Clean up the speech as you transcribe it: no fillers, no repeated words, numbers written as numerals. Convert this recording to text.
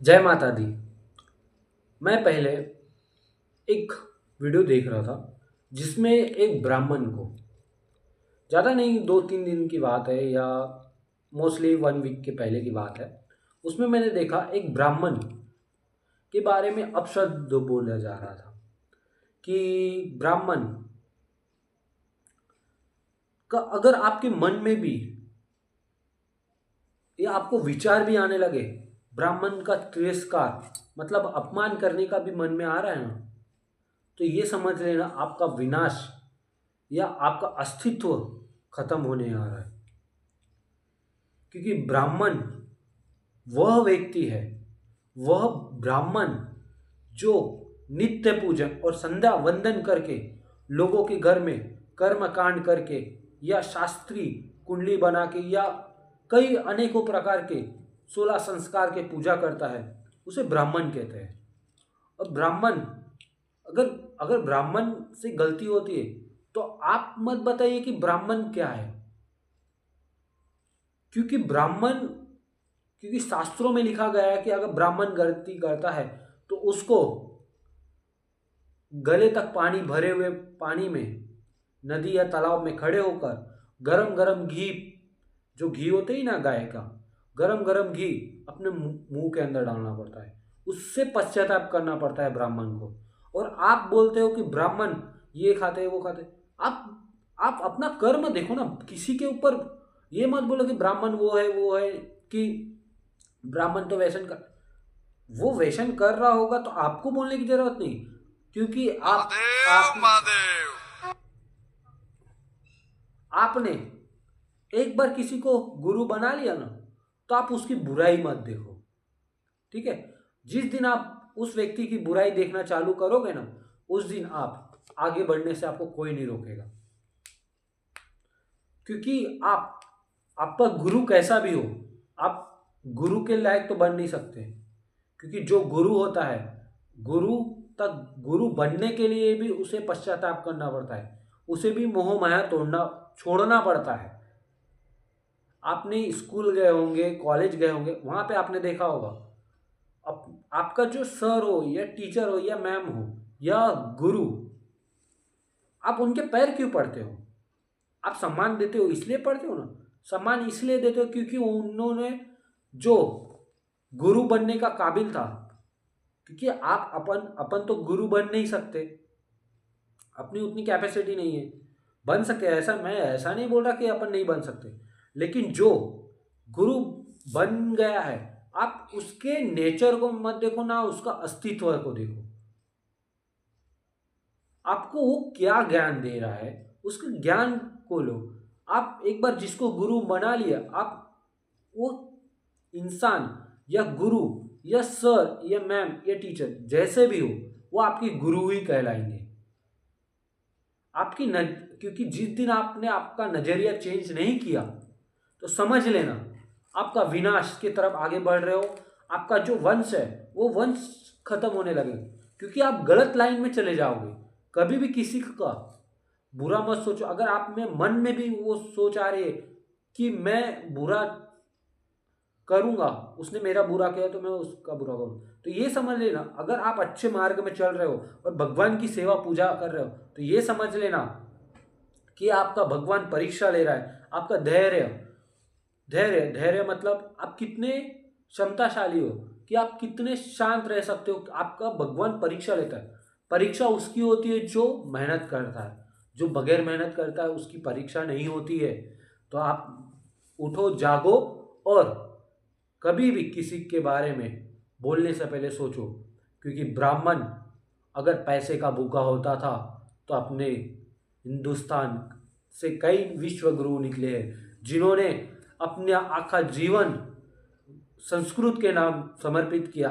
जय माता दी। मैं पहले एक वीडियो देख रहा था जिसमें एक ब्राह्मण को, ज़्यादा नहीं, 2-3 दिन की बात है या मोस्टली 1 वीक के पहले की बात है। उसमें मैंने देखा एक ब्राह्मण के बारे में अपशब्द बोला जा रहा था कि ब्राह्मण का अगर आपके मन में भी या आपको विचार भी आने लगे ब्राह्मण का तिरस्कार मतलब अपमान करने का भी मन में आ रहा है ना, तो ये समझ लेना आपका विनाश या आपका अस्तित्व खत्म होने आ रहा है। क्योंकि ब्राह्मण वह व्यक्ति है, वह ब्राह्मण जो नित्य पूजन और संध्या वंदन करके लोगों के घर में कर्म कांड करके या शास्त्री कुंडली बना के या कई अनेकों प्रकार के 16 संस्कार के पूजा करता है, उसे ब्राह्मण कहते हैं। और ब्राह्मण अगर अगर ब्राह्मण से गलती होती है तो आप मत बताइए कि ब्राह्मण क्या है। क्योंकि शास्त्रों में लिखा गया है कि अगर ब्राह्मण गलती करता है तो उसको गले तक पानी भरे हुए पानी में, नदी या तालाब में खड़े होकर गरम गरम घी, जो घी होते ही ना गाय का, गरम गरम घी अपने मुंह के अंदर डालना पड़ता है, उससे पश्चाताप करना पड़ता है ब्राह्मण को। और आप बोलते हो कि ब्राह्मण ये खाते हैं वो खाते हैं। आप अपना कर्म देखो ना, किसी के ऊपर ये मत बोलो कि ब्राह्मण वो है कि ब्राह्मण तो वैसन कर, वो वैसन कर रहा होगा तो आपको बोलने की जरूरत नहीं। क्योंकि महादेव। आपने एक बार किसी को गुरु बना लिया ना, तो आप उसकी बुराई मत देखो। ठीक है, जिस दिन आप उस व्यक्ति की बुराई देखना चालू करोगे ना, उस दिन आप आगे बढ़ने से आपको कोई नहीं रोकेगा। क्योंकि आपका गुरु कैसा भी हो, आप गुरु के लायक तो बन नहीं सकते। क्योंकि जो गुरु होता है, गुरु गुरु बनने के लिए भी उसे पश्चाताप करना पड़ता है, उसे भी मोह माया तोड़ना छोड़ना पड़ता है। आपने स्कूल गए होंगे, कॉलेज गए होंगे, वहां पे आपने देखा होगा आपका जो सर हो या टीचर हो या मैम हो या गुरु, आप उनके पैर क्यों पड़ते हो? आप सम्मान देते हो इसलिए पढ़ते हो ना। सम्मान इसलिए देते हो क्योंकि उन्होंने जो गुरु बनने का काबिल था। क्योंकि आप अपन अपन तो गुरु बन नहीं सकते, अपनी उतनी कैपेसिटी नहीं है। बन सकते हैं, ऐसा मैं ऐसा नहीं बोल रहा कि अपन नहीं बन सकते, लेकिन जो गुरु बन गया है, आप उसके नेचर को मत देखो ना, उसका अस्तित्व को देखो। आपको वो क्या ज्ञान दे रहा है, उसके ज्ञान को लो। आप एक बार जिसको गुरु बना लिया, आप वो इंसान या गुरु या सर या मैम या टीचर जैसे भी हो, वो आपके गुरु ही कहलाएंगे। क्योंकि जिस दिन आपने आपका नजरिया चेंज नहीं किया, तो समझ लेना आपका विनाश की तरफ आगे बढ़ रहे हो। आपका जो वंश है वो वंश खत्म होने लगे, क्योंकि आप गलत लाइन में चले जाओगे। कभी भी किसी का बुरा मत सोचो। अगर आप में मन में भी वो सोच आ रही है कि मैं बुरा करूंगा, उसने मेरा बुरा किया तो मैं उसका बुरा करूँ, तो ये समझ लेना अगर आप अच्छे मार्ग में चल रहे हो और भगवान की सेवा पूजा कर रहे हो, तो ये समझ लेना कि आपका भगवान परीक्षा ले रहा है। आपका धैर्य धैर्य धैर्य मतलब आप कितने क्षमताशाली हो, कि आप कितने शांत रह सकते हो, आपका भगवान परीक्षा लेता है। परीक्षा उसकी होती है जो मेहनत करता है, जो बगैर मेहनत करता है उसकी परीक्षा नहीं होती है। तो आप उठो, जागो, और कभी भी किसी के बारे में बोलने से पहले सोचो। क्योंकि ब्राह्मण अगर पैसे का भूखा होता था तो अपने हिंदुस्तान से कई विश्व गुरु निकले हैं, जिन्होंने अपना आखा जीवन संस्कृत के नाम समर्पित किया।